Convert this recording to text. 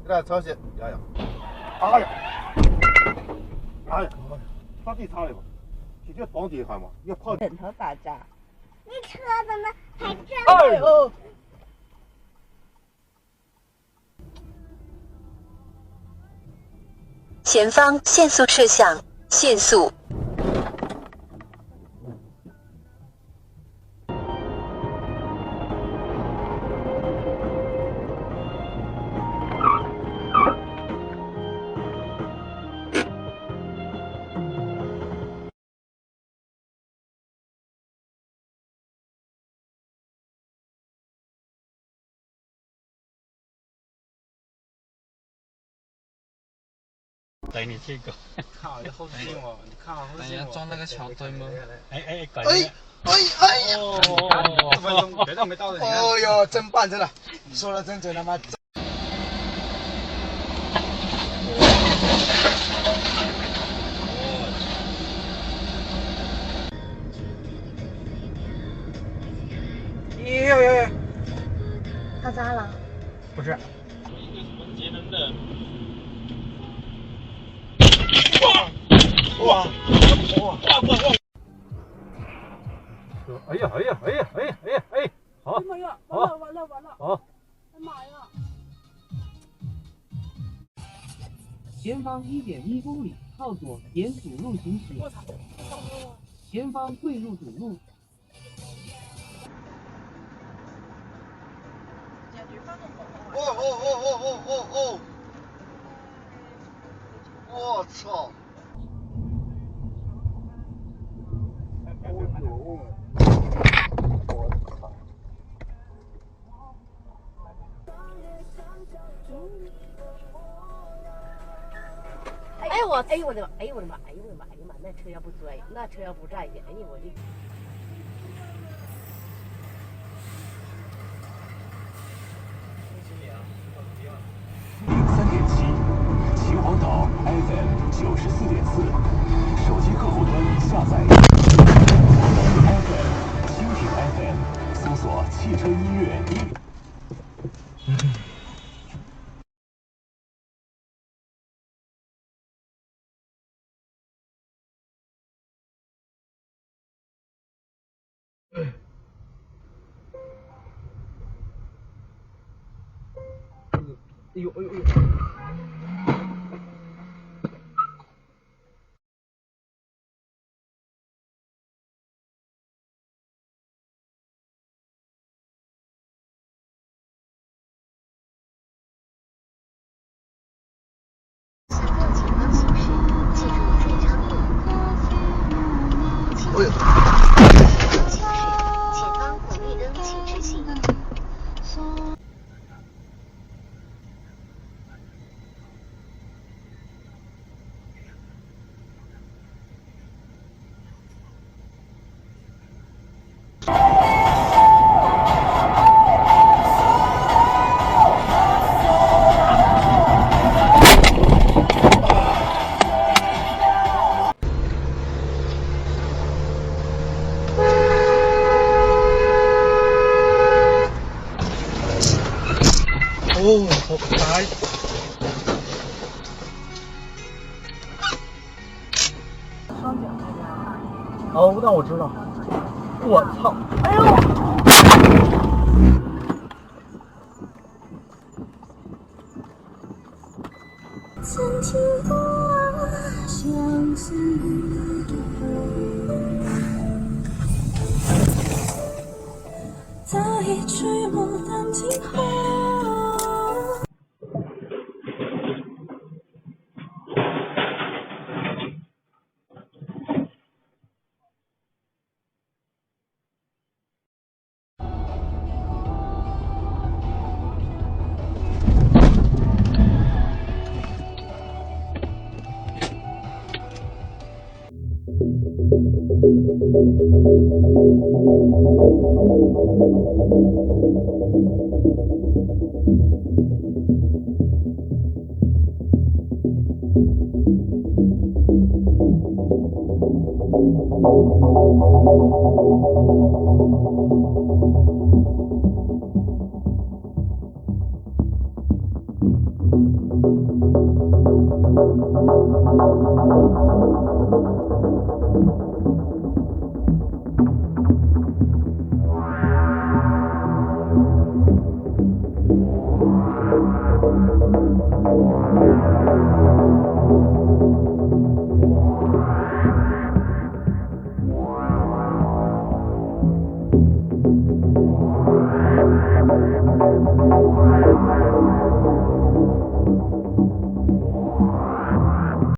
这车是呀呀，哎呀，哎呀，到底擦了吧？直接撞地下嘛，要跑。枕头打架。你车怎么还这么？哎呦！前方限速摄像，限速。对你这个，靠，你好近哦！你看好近哦！装那个桥墩吗？哎，5分钟绝对没到的。哦哟，真棒，真的，说的真准他妈。哟，他咋了？不是。节能的。哇！哎呀，好！哎呀，完了！好！哎妈呀！前方1.1公里，靠左沿主路行驶。我操！前方汇入主路。哦！我操！哎呦我的妈！那车要不拽，那车要不站起，哎呦我的。03.7，秦皇岛 FM 94.4，手机客户端下载。FM 蜻蜓 FM，搜索汽车音乐1。哎呦！前方红绿灯，请直行。哦，好开！哦，那我知道。我操！哎呦！曾经过相思。一曲牡丹惊鸿。